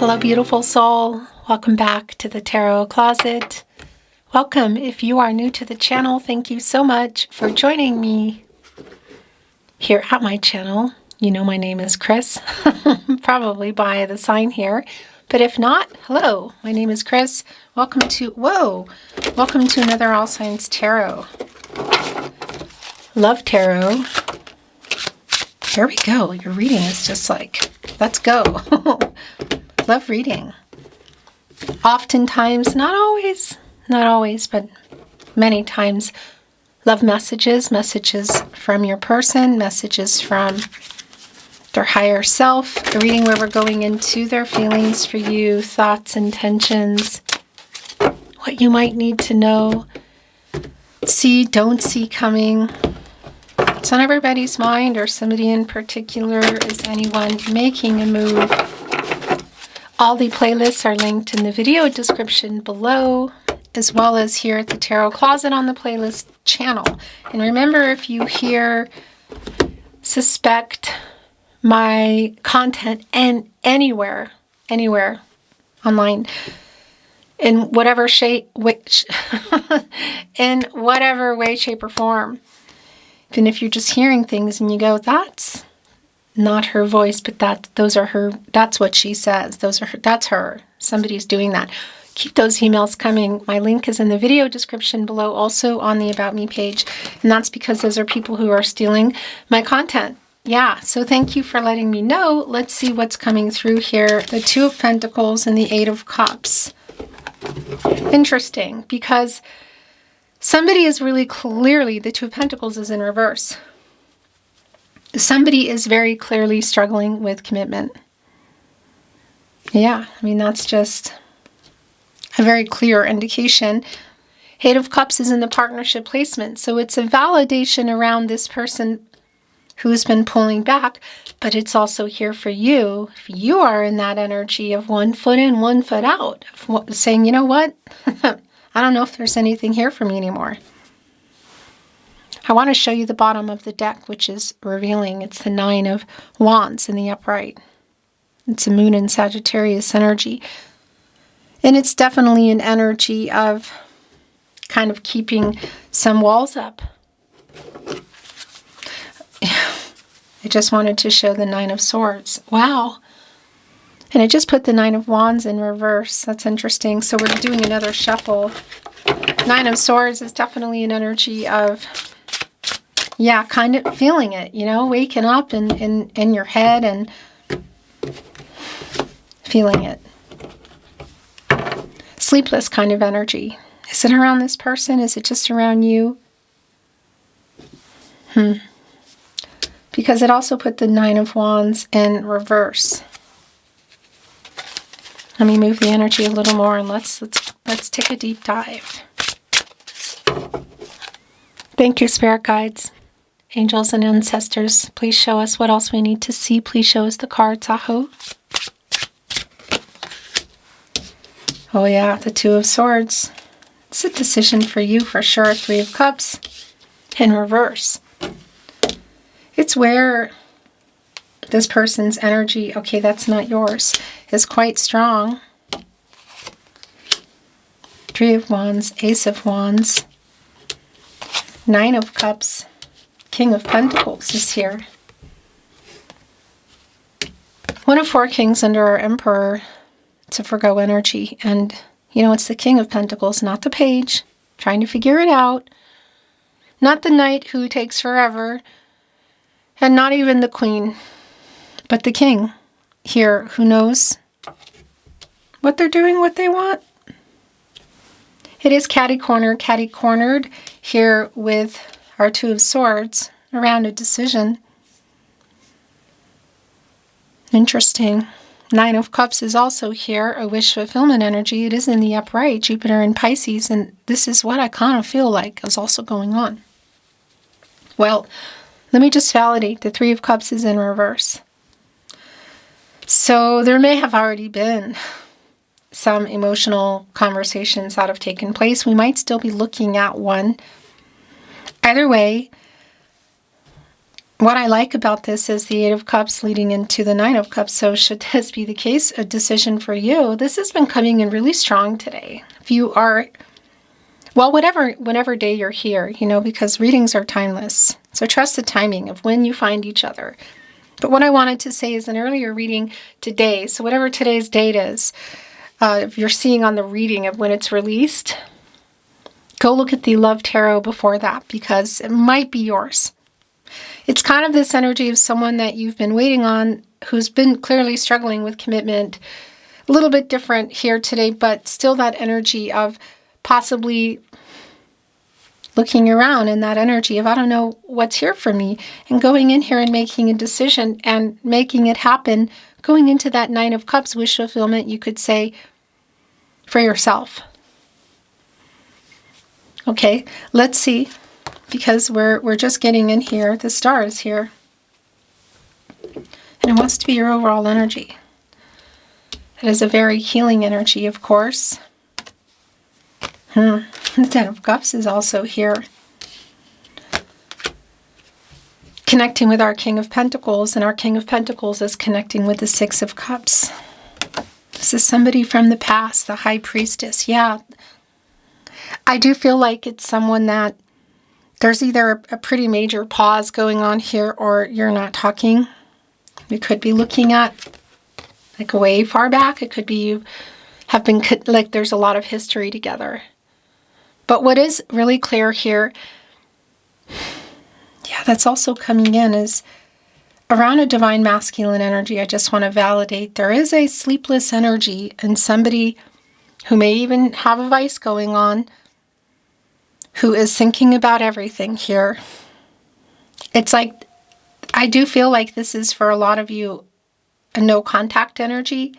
Hello, beautiful soul. Welcome back to the Tarot Closet. Welcome. If you are new to the channel, thank you so much for joining me here at my channel. You know my name is Chris, probably by the sign here. But if not, hello, my name is Chris. Welcome to another All Signs Tarot. Love tarot. Here we go. Your reading is just like, let's go. Love reading. Oftentimes, not always, but many times, love messages from your person, messages from their higher self, a reading where we're going into their feelings for you, thoughts, intentions, what you might need to know, see, don't see coming. It's on everybody's mind, or somebody in particular. Is anyone making a move? All the playlists are linked in the video description below, as well as here at the Tarot Closet on the playlist channel. And remember, if you suspect my content and anywhere online, in whatever shape, in whatever way, shape, or form, even if you're just hearing things and you go, that's not her voice, but that's what she says. That's her. Somebody's doing that. Keep those emails coming. My link is in the video description below, also on the About Me page. And that's because those are people who are stealing my content. Yeah, so thank you for letting me know. Let's see what's coming through here. The Two of Pentacles and the Eight of Cups. Interesting, because somebody is really clearly, the Two of Pentacles is in reverse. Somebody is very clearly struggling with commitment. Yeah, I mean, that's just a very clear indication. Eight of Cups is in the partnership placement, so it's a validation around this person who's been pulling back, but it's also here for you. If you are in that energy of 1 foot in, 1 foot out, saying, you know what, I don't know if there's anything here for me anymore. I want to show you the bottom of the deck, which is revealing. It's the Nine of Wands in the upright. It's a Moon in Sagittarius energy. And it's definitely an energy of kind of keeping some walls up. I just wanted to show the Nine of Swords. Wow. And I just put the Nine of Wands in reverse. That's interesting. So we're doing another shuffle. Nine of Swords is definitely an energy of, yeah, kind of feeling it, waking up in your head and feeling it. Sleepless kind of energy. Is it around this person? Is it just around you? Because it also put the Nine of Wands in reverse. Let me move the energy a little more and let's take a deep dive. Thank you, spirit guides, angels, and ancestors. Please show us what else we need to see. Please show us the cards. Aho. Oh yeah, the Two of Swords. It's a decision for you for sure. Three of Cups in reverse. It's where this person's energy, okay, that's not yours, is quite strong. Three of Wands, Ace of Wands, Nine of Cups, King of Pentacles is here. One of Four Kings under our Emperor. It's a Virgo energy. And, it's the King of Pentacles, not the Page, trying to figure it out. Not the Knight who takes forever. And not even the Queen, but the King here who knows what they're doing, what they want. It is catty-cornered here with our Two of Swords around a decision. Interesting. Nine of Cups is also here, a wish fulfillment energy. It is in the upright, Jupiter in Pisces, and this is what I kind of feel like is also going on. Well, let me just validate. The Three of Cups is in reverse. So there may have already been some emotional conversations that have taken place. We might still be looking at one. Either way, what I like about this is the Eight of Cups leading into the Nine of Cups. So should this be the case, a decision for you, this has been coming in really strong today. If you are, well, whenever day you're here, because readings are timeless. So trust the timing of when you find each other. But what I wanted to say is an earlier reading today, so whatever today's date is, if you're seeing on the reading of when it's released, go look at the Love Tarot before that, because it might be yours. It's kind of this energy of someone that you've been waiting on, who's been clearly struggling with commitment. A little bit different here today, but still that energy of possibly looking around in that energy of, I don't know what's here for me, and going in here and making a decision and making it happen, going into that Nine of Cups, wish fulfillment, you could say, for yourself. Okay, let's see. Because we're just getting in here. The Star is here. And it wants to be your overall energy. It is a very healing energy, of course. The Ten of Cups is also here. Connecting with our King of Pentacles, and our King of Pentacles is connecting with the Six of Cups. This is somebody from the past, the High Priestess. Yeah. I do feel like it's someone that there's either a pretty major pause going on here, or you're not talking. We could be looking at like way far back. It could be you have been, like there's a lot of history together. But what is really clear here, yeah, that's also coming in, is around a divine masculine energy. I just want to validate there is a sleepless energy, and somebody who may even have a vice going on, who is thinking about everything here. It's like, I do feel like this is for a lot of you a no contact energy.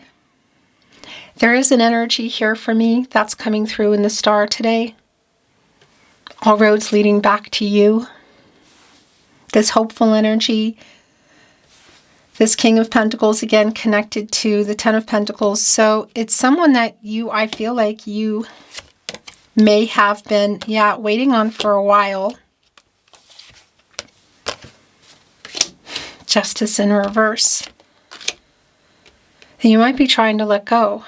There is an energy here for me that's coming through in the Star today. All roads leading back to you. This hopeful energy. This King of Pentacles, again, connected to the Ten of Pentacles. So it's someone that I feel like you may have been, waiting on for a while. Justice in reverse. And you might be trying to let go.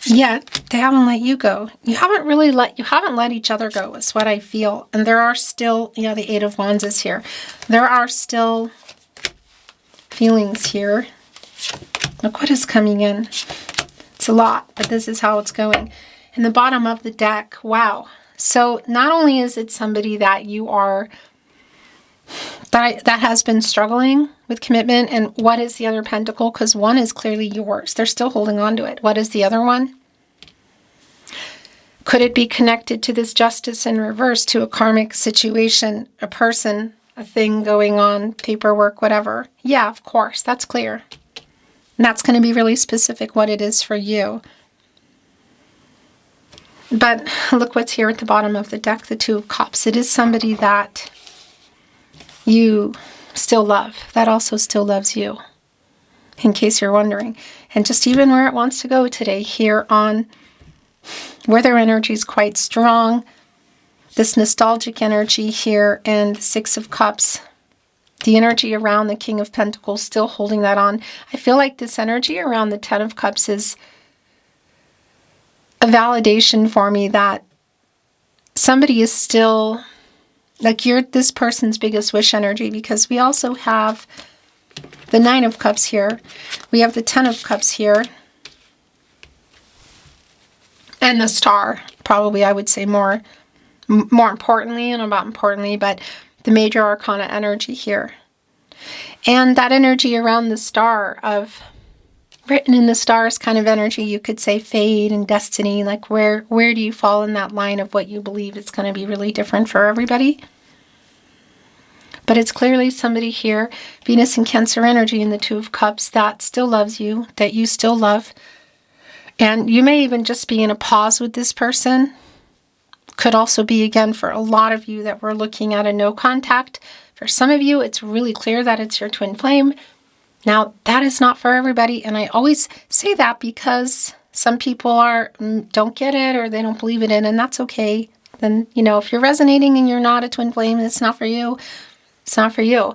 Yet, they haven't let you go. You haven't let each other go, is what I feel. And there are still, the Eight of Wands is here. There are still feelings here. Look what is coming in. It's a lot, but this is how it's going. In the bottom of the deck, wow. So not only is it somebody that you are, that has been struggling with commitment, and what is the other pentacle? Because one is clearly yours. They're still holding on to it. What is the other one? Could it be connected to this Justice in reverse, to a karmic situation, a person, a thing going on, paperwork, whatever? Yeah, of course, that's clear. And that's going to be really specific what it is for you. But look what's here at the bottom of the deck, the Two of Cups. It is somebody that you still love, that also still loves you, in case you're wondering. And just even where it wants to go today, here on where their energy is quite strong, this nostalgic energy here, and the Six of Cups. The energy around the King of Pentacles, still holding that on. I feel like this energy around the Ten of Cups is a validation for me that somebody is still, like, you're this person's biggest wish energy, because we also have the Nine of Cups here. We have the Ten of Cups here. And the Star, probably I would say more importantly, and not importantly, but the major arcana energy here. And that energy around the Star, of written in the stars kind of energy, you could say fate and destiny. Like where do you fall in that line of what you believe? It's going to be really different for everybody. But it's clearly somebody here, Venus and Cancer energy in the Two of Cups, that still loves you, that you still love. And you may even just be in a pause with this person. Could also be, again, for a lot of you that we're looking at a no contact. For some of you, it's really clear that it's your twin flame. Now, that is not for everybody. And I always say that because some people don't get it, or they don't believe it in, and that's okay. then, if you're resonating and you're not a twin flame, it's not for you. It's not for you.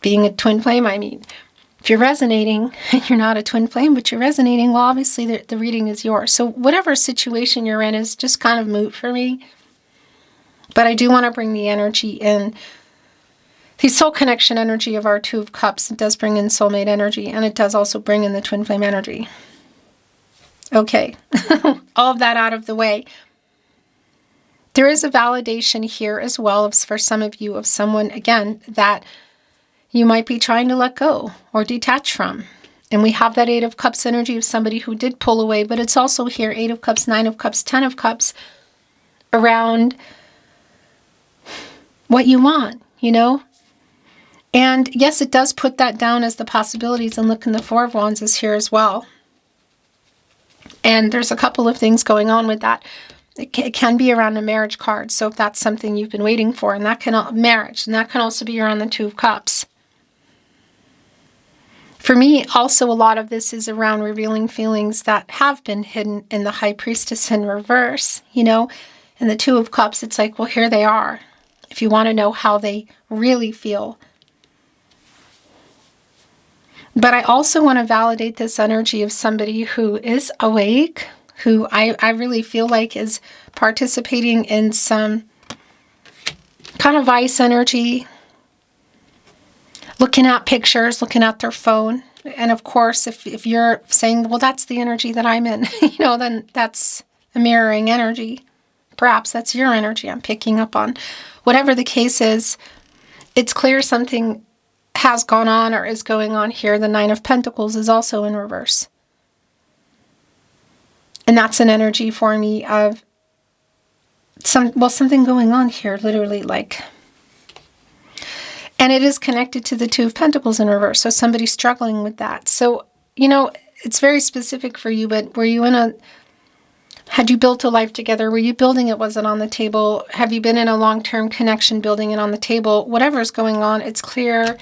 Being a twin flame, I mean. If you're resonating and you're not a twin flame, but you're resonating, well, obviously the reading is yours. So whatever situation you're in is just kind of moot for me. But I do want to bring the energy in. The soul connection energy of our Two of Cups, it does bring in soulmate energy, and it does also bring in the twin flame energy. Okay, all of that out of the way. There is a validation here as well for some of you of someone, again, that you might be trying to let go or detach from. And we have that Eight of Cups energy of somebody who did pull away, but it's also here, Eight of Cups, Nine of Cups, Ten of Cups, around what you want, And yes, it does put that down as the possibilities, and look, in the Four of Wands is here as well. And there's a couple of things going on with that. It can be around a marriage card, so if that's something you've been waiting for, and that can marriage, and that can also be around the Two of Cups. For me, also a lot of this is around revealing feelings that have been hidden in the High Priestess in reverse, In the Two of Cups, it's like, well, here they are. If you want to know how they really feel. But I also want to validate this energy of somebody who is awake, who I really feel like is participating in some kind of vice energy, looking at pictures, looking at their phone. And of course, if you're saying, well, that's the energy that I'm in, then that's a mirroring energy. Perhaps that's your energy I'm picking up on. Whatever the case is, it's clear something has gone on or is going on here. The Nine of Pentacles is also in reverse. And that's an energy for me of something going on here, literally, like. And it is connected to the Two of Pentacles in reverse. So somebody's struggling with that. So, it's very specific for you, but had you built a life together? Were you building it? Was it on the table? Have you been in a long-term connection, building it on the table? Whatever's going on, it's clear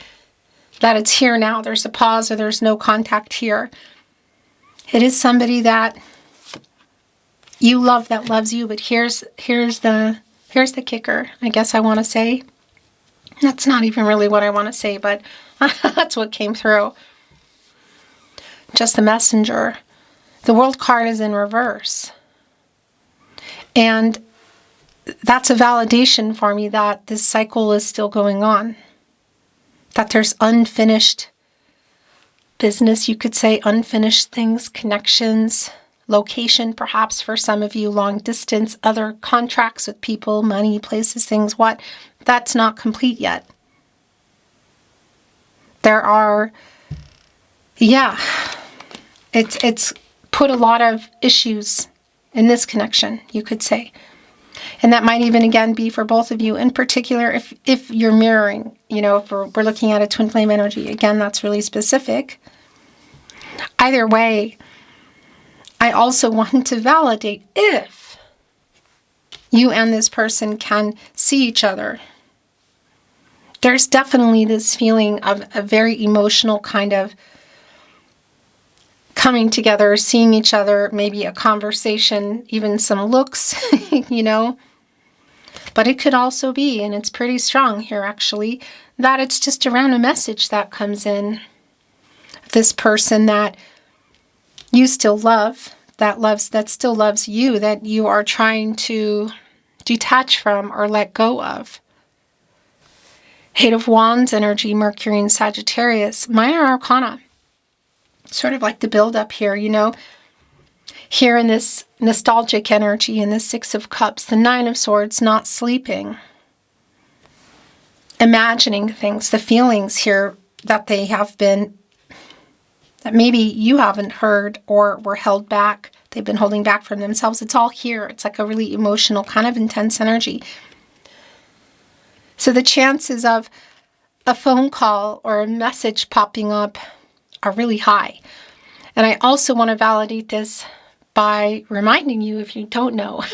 that it's here now. There's a pause or there's no contact here. It is somebody that you love that loves you, but here's the kicker, I guess I want to say. That's not even really what I want to say, but that's what came through. Just the Messenger. The World card is in reverse. And that's a validation for me that this cycle is still going on. That there's unfinished business, you could say, unfinished things, connections, location, perhaps for some of you, long distance, other contracts with people, money, places, things, what. That's not complete yet. There are, it's put a lot of issues in this connection, you could say. And that might even, again, be for both of you. In particular, if you're mirroring, if we're looking at a twin flame energy. Again, that's really specific. Either way, I also want to validate if you and this person can see each other. There's definitely this feeling of a very emotional kind of coming together, seeing each other, maybe a conversation, even some looks, But it could also be, and it's pretty strong here actually, that it's just around a message that comes in. This person that you still love, that still loves you, that you are trying to detach from or let go of. Eight of Wands energy, Mercury and Sagittarius, minor arcana. Sort of like the build-up here, Here in this nostalgic energy, in the Six of Cups, the Nine of Swords, not sleeping. Imagining things, the feelings here that they have been, that maybe you haven't heard or were held back. They've been holding back from themselves. It's all here. It's like a really emotional, kind of intense energy. So the chances of a phone call or a message popping up are really high. And I also want to validate this by reminding you, if you don't know,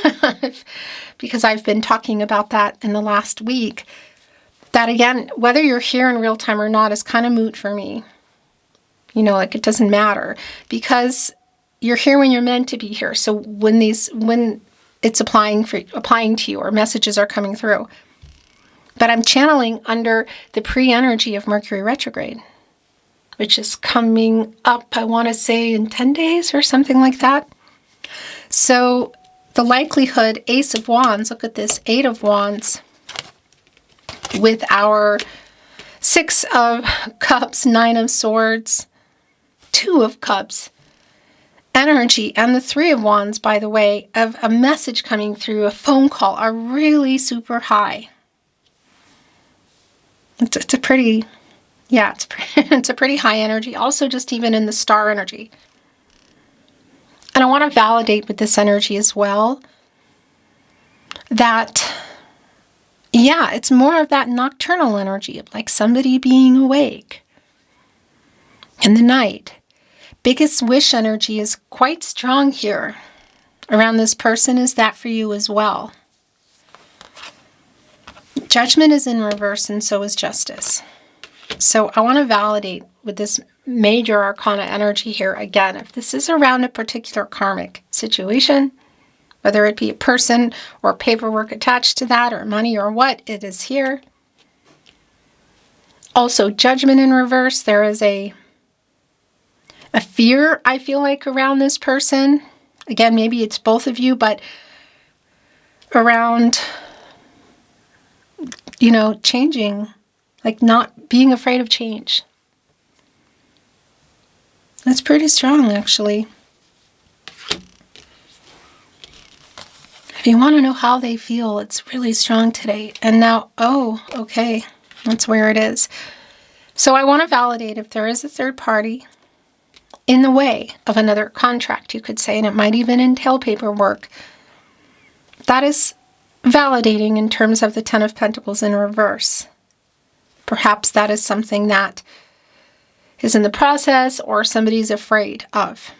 because I've been talking about that in the last week, that again, whether you're here in real time or not is kind of moot for me. It doesn't matter, because you're here when you're meant to be here. So when it's applying to you, or messages are coming through. But I'm channeling under the pre-energy of Mercury retrograde, which is coming up, I want to say, in 10 days or something like that. So the likelihood, Ace of Wands, look at this, 8 of Wands, with our 6 of Cups, 9 of Swords, 2 of Cups, energy, and the 3 of Wands, by the way, of a message coming through, a phone call, are really super high. It's a pretty, yeah, it's a pretty high energy. Also, just even in the star energy. And I want to validate with this energy as well that, yeah, it's more of that nocturnal energy of like somebody being awake in the night. Biggest wish energy is quite strong here around this person. Is that for you as well? Judgment is in reverse, and so is Justice. So I want to validate with this major arcana energy here again, if this is around a particular karmic situation, whether it be a person or paperwork attached to that, or money, or what, it is here. Also, Judgment in reverse. There is a fear, I feel like, around this person. Again, maybe it's both of you, but around, you know, changing, like not being afraid of change. That's pretty strong, actually. If you want to know how they feel, it's really strong today. And now, oh, okay, that's where it is. So I want to validate if there is a third party in the way of another contract, you could say, and it might even entail paperwork. That is validating in terms of the Ten of Pentacles in reverse. Perhaps that is something that is in the process or somebody's afraid of.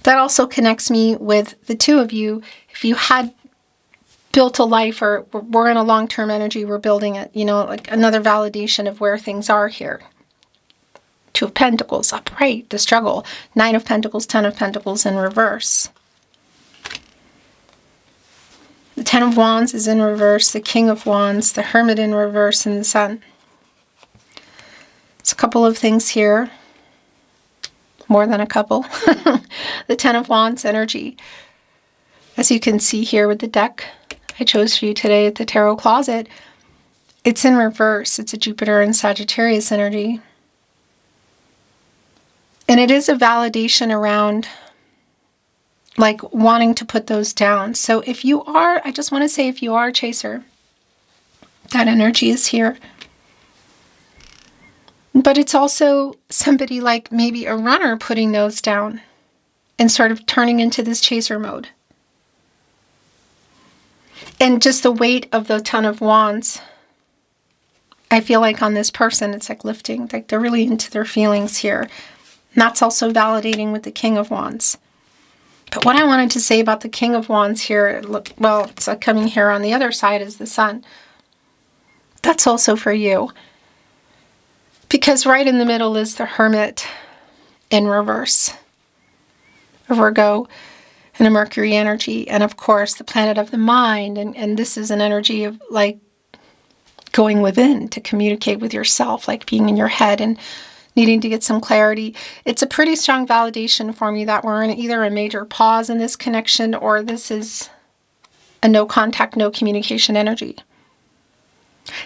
That also connects me with the two of you. If you had built a life, or we're in a long-term energy, we're building it, you know, like another validation of where things are here. 2 of Pentacles, upright, the struggle. 9 of Pentacles, 10 of Pentacles in reverse. The 10 of Wands is in reverse, the King of Wands, the Hermit in reverse, and the Sun. It's a couple of things here. More than a couple. The 10 of Wands energy. As you can see here with the deck I chose for you today at the Tarot Closet, it's in reverse. It's a Jupiter and Sagittarius energy. And it is a validation around like wanting to put those down. So if you are, I just want to say, if you are a chaser, that energy is here. But it's also somebody like maybe a runner putting those down and sort of turning into this chaser mode. And just the weight of the 10 of Wands, I feel like on this person, it's like lifting, like they're really into their feelings here. And that's also validating with the King of Wands. But what I wanted to say about the King of Wands here, look, well, it's coming here on the other side is the Sun. That's also for you. Because right in the middle is the Hermit in reverse. A Virgo and a Mercury energy. And of course, the planet of the mind. And this is an energy of like going within to communicate with yourself, like being in your head and needing to get some clarity. It's a pretty strong validation for me that we're in either a major pause in this connection, or this is a no contact, no communication energy.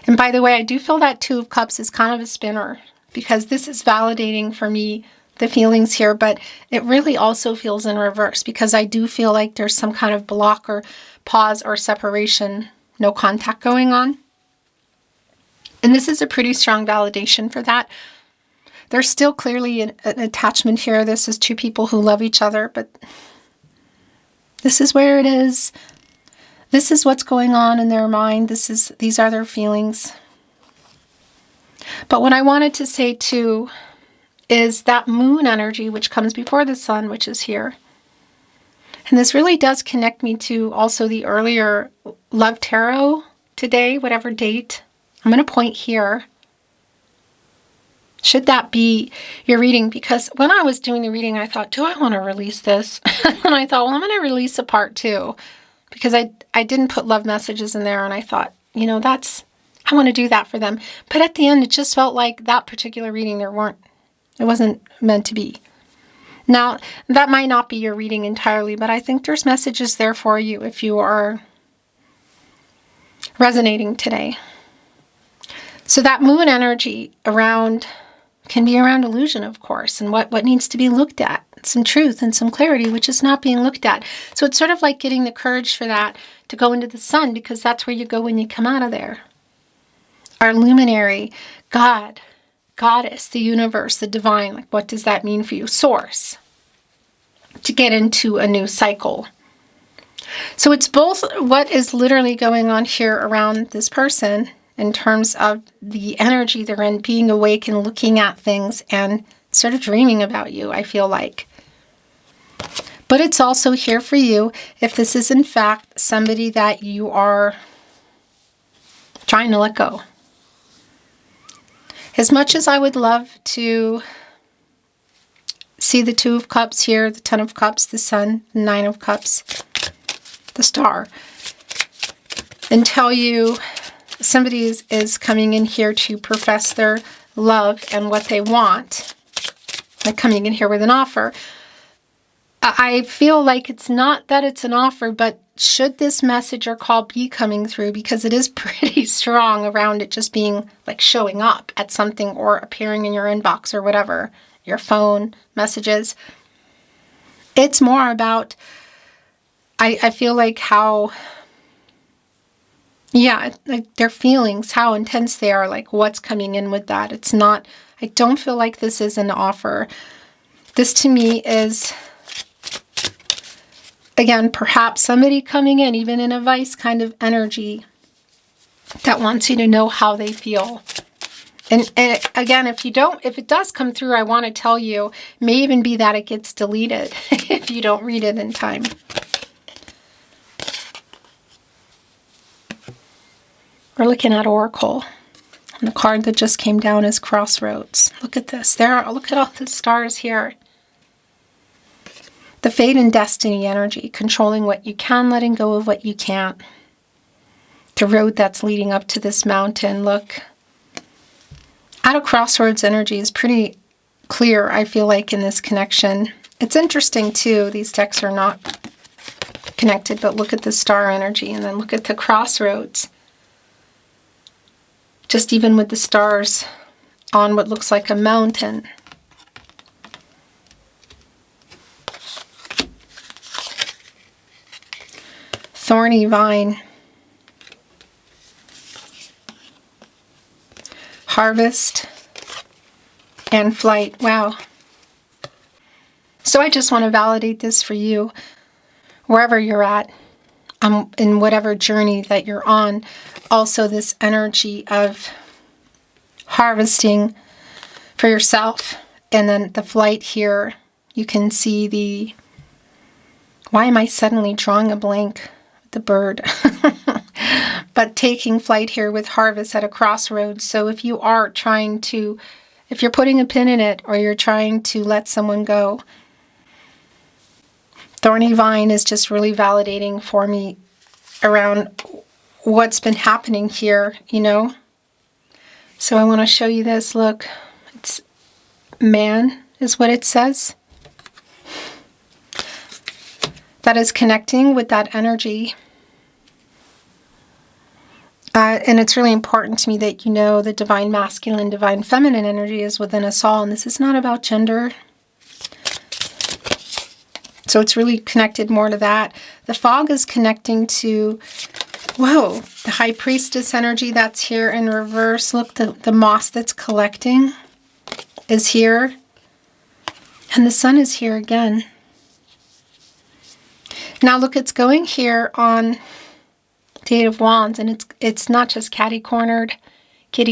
And by the way, I do feel that 2 of Cups is kind of a spinner, because this is validating for me the feelings here, but it really also feels in reverse, because I do feel like there's some kind of block or pause or separation, no contact going on. And this is a pretty strong validation for that. There's still clearly an attachment here. This is 2 people who love each other, but this is where it is. This is what's going on in their mind. These are their feelings. But what I wanted to say too is that moon energy, which comes before the sun, which is here. And this really does connect me to also the earlier Love Tarot today, whatever date. I'm going to point here. Should that be your reading? Because when I was doing the reading, I thought, do I want to release this? And I thought, well, I'm going to release a part 2. because I didn't put love messages in there, and I thought, you know, I want to do that for them. But at the end, it just felt like that particular reading, it wasn't meant to be. Now, that might not be your reading entirely, but I think there's messages there for you if you are resonating today. So that moon energy can be around illusion, of course, and what needs to be looked at. Some truth and some clarity, which is not being looked at. So it's sort of like getting the courage for that to go into the sun, because that's where you go when you come out of there. Our luminary, God, Goddess, the universe, the divine, like what does that mean for you? Source. To get into a new cycle. So it's both what is literally going on here around this person in terms of the energy they're in, being awake and looking at things and sort of dreaming about you, I feel like. But it's also here for you if this is in fact somebody that you are trying to let go. As much as I would love to see the Two of Cups here, the Ten of Cups, the Sun, the Nine of Cups, the Star, and tell you somebody is coming in here to profess their love and what they want, like coming in here with an offer, I feel like it's not that it's an offer, but should this message or call be coming through, because it is pretty strong around it just being like showing up at something or appearing in your inbox or whatever, your phone messages. It's more about, I feel like how, like their feelings, how intense they are, like what's coming in with that. It's not, I don't feel like this is an offer. This to me is, again, perhaps somebody coming in, even in a vice kind of energy, that wants you to know how they feel. And again, if it does come through, I want to tell you, it may even be that it gets deleted if you don't read it in time. We're looking at Oracle. And the card that just came down is Crossroads. Look at this. Look at all the stars here. The fate and destiny energy, controlling what you can, letting go of what you can't. The road that's leading up to this mountain, look. Out of Crossroads energy is pretty clear, I feel like, in this connection. It's interesting, too. These decks are not connected, but look at the star energy and then look at the crossroads. Just even with the stars on what looks like a mountain. Thorny vine. Harvest and flight. Wow. So I just want to validate this for you, wherever you're at, in whatever journey that you're on. Also this energy of harvesting for yourself. And then the flight here, you can see the, why am I suddenly drawing a blank? The bird. But taking flight here with harvest at a crossroads. So if you are if you're putting a pin in it or you're trying to let someone go, Thorny Vine is just really validating for me around what's been happening here, you know. So I want to show you this. Look, it's man is what it says. That is connecting with that energy. And it's really important to me that you know the divine masculine, divine feminine energy is within us all. And this is not about gender. So it's really connected more to that. The fog is connecting to, whoa, the high priestess energy that's here in reverse. Look, the moss that's collecting is here. And the sun is here again. Now look, it's going here on the Eight of Wands, and it's not just kitty cornered here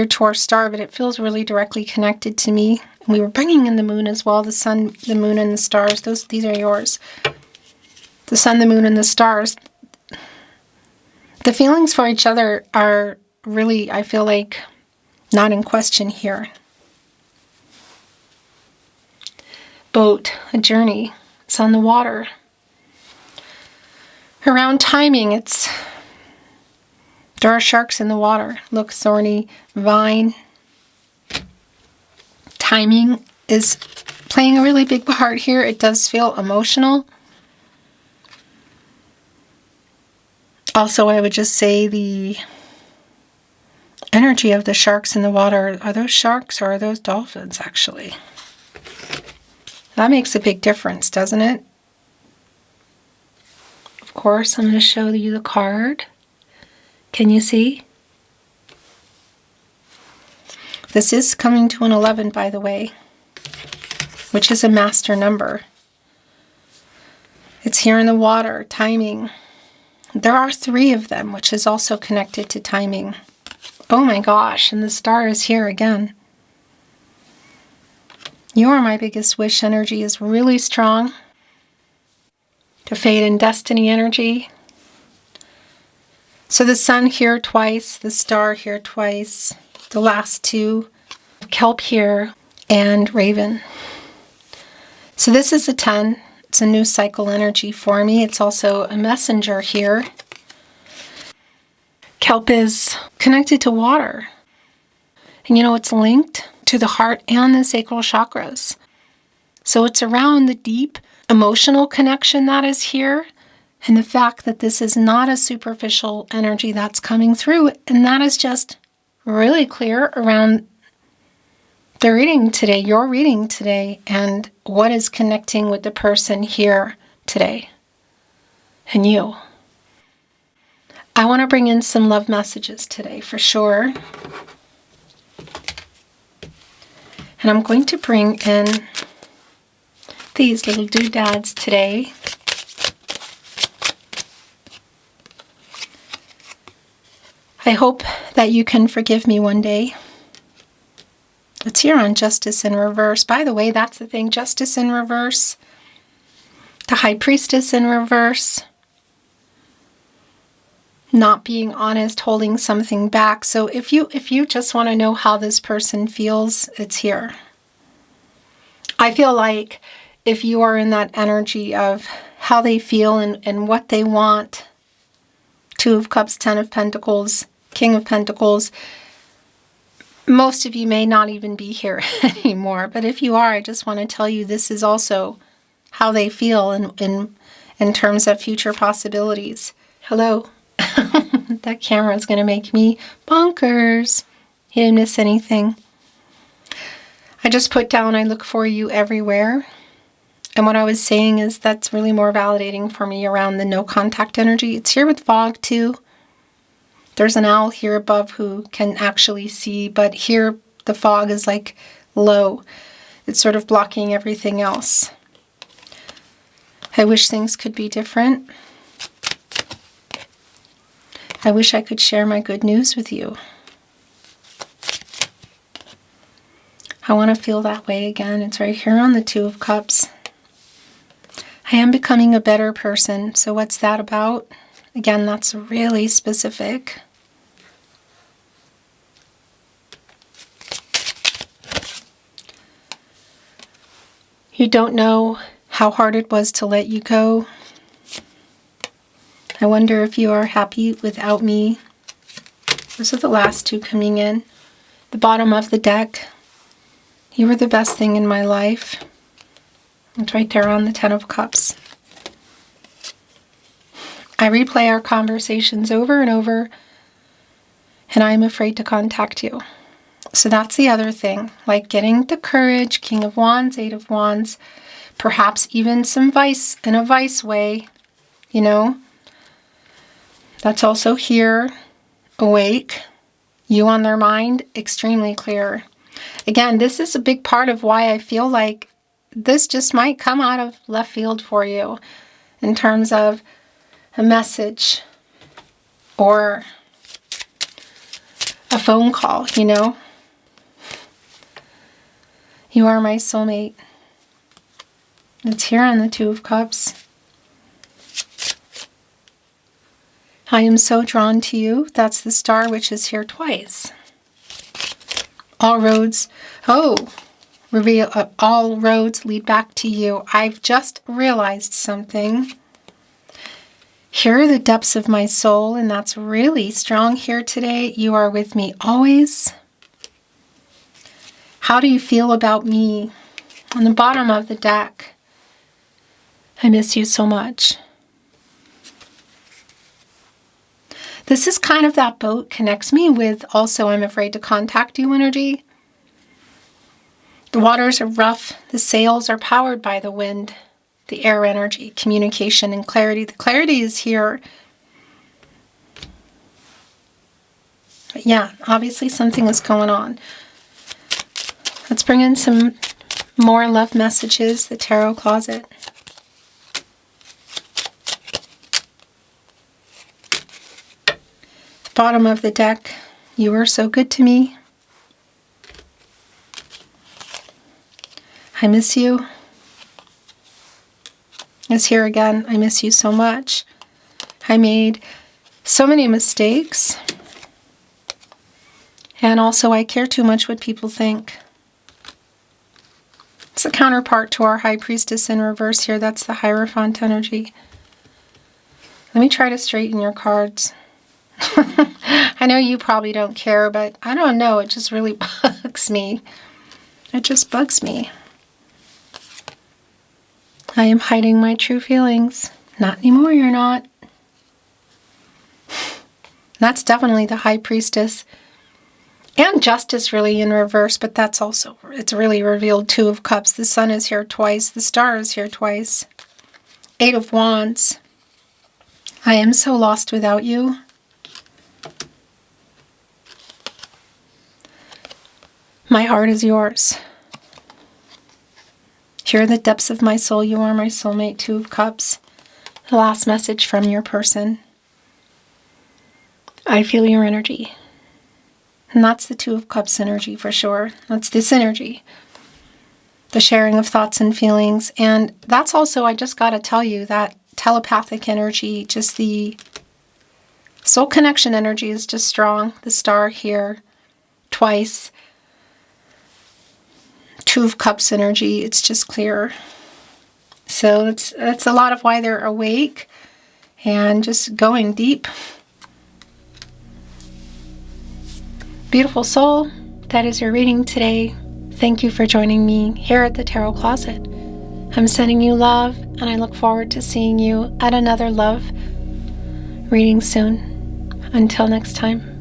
to our star, but it feels really directly connected to me. We were bringing in the moon as well, the sun, the moon, and the stars. These are yours. The sun, the moon, and the stars. The feelings for each other are really, I feel like, not in question here. Boat, a journey. It's on the water. Around timing, there are sharks in the water. Look, thorny vine. Timing is playing a really big part here. It does feel emotional. Also, I would just say the energy of the sharks in the water. Are those sharks or are those dolphins, actually? That makes a big difference, doesn't it? Of course, I'm going to show you the card. Can you see? This is coming to an 11, by the way, which is a master number. It's here in the water, timing. There are 3 of them, which is also connected to timing. Oh my gosh, and the star is here again. You are my biggest wish energy is really strong. The fate and destiny energy. So the sun here twice, the star here twice, the last 2, kelp here, and raven. So this is a 10. It's a new cycle energy for me. It's also a messenger here. Kelp is connected to water. And you know, it's linked to the heart and the sacral chakras. So it's around the deep emotional connection that is here, and the fact that this is not a superficial energy that's coming through, and that is just really clear around the reading today, your reading today, and what is connecting with the person here today, and you. I want to bring in some love messages today for sure. And I'm going to bring in these little doodads today. I hope that you can forgive me one day. It's here on Justice in Reverse. By the way, that's the thing, Justice in Reverse. The High Priestess in reverse. Not being honest, holding something back. So if you just want to know how this person feels, it's here. I feel like if you are in that energy of how they feel and what they want, 2 of Cups, 10 of Pentacles, King of Pentacles, most of you may not even be here anymore. But if you are, I just want to tell you this is also how they feel in terms of future possibilities. Hello. That camera is going to make me bonkers. You didn't miss anything. I just put down, I look for you everywhere. And what I was saying is that's really more validating for me around the no contact energy. It's here with fog too. There's an owl here above who can actually see, but here the fog is like low. It's sort of blocking everything else. I wish things could be different. I wish I could share my good news with you. I want to feel that way again. It's right here on the 2 of Cups. I am becoming a better person. So what's that about? Again, that's really specific. You don't know how hard it was to let you go. I wonder if you are happy without me. Those are the last 2 coming in. The bottom of the deck. You were the best thing in my life. It's right there on the 10 of Cups. I replay our conversations over and over, and I'm afraid to contact you. So that's the other thing, like getting the courage, King of Wands, 8 of Wands, perhaps even some vice in a vice way, you know. That's also here, awake, you on their mind, extremely clear. Again, this is a big part of why I feel like this just might come out of left field for you in terms of a message or a phone call, you know. You are my soulmate. It's here on the 2 of Cups. I am so drawn to you. That's the star, which is here twice. All roads, all roads lead back to you. I've just realized something. Here are the depths of my soul, and that's really strong here today. You are with me always. How do you feel about me? On the bottom of the deck, I miss you so much. This is kind of that boat connects me with also I'm afraid to contact you energy. The waters are rough. The sails are powered by the wind, the air energy, communication and clarity. The clarity is here. But yeah, obviously something is going on. Let's bring in some more love messages, the tarot closet. Bottom of the deck, you were so good to me. I miss you. It's here again. I miss you so much. I made so many mistakes. And also I care too much what people think. It's the counterpart to our High Priestess in reverse here. That's the Hierophant energy. Let me try to straighten your cards. I know you probably don't care, but I don't know. It just really bugs me. It just bugs me. I am hiding my true feelings. Not anymore, you're not. That's definitely the High Priestess. And Justice really in reverse, but that's also, it's really revealed Two of Cups. The Sun is here twice. The Star is here twice. Eight of Wands. I am so lost without you. My heart is yours. Here are the depths of my soul. You are my soulmate. Two of Cups. The last message from your person. I feel your energy. And that's the Two of Cups energy for sure. That's this energy. The sharing of thoughts and feelings. And that's also, I just got to tell you, that telepathic energy, just the soul connection energy is just strong. The Star here twice. Two of Cups energy, it's just clear. So it's a lot of why they're awake and just going deep. Beautiful soul, that is your reading today. Thank you for joining me here at the Tarot Closet. I'm sending you love, and I look forward to seeing you at another love reading soon. Until next time.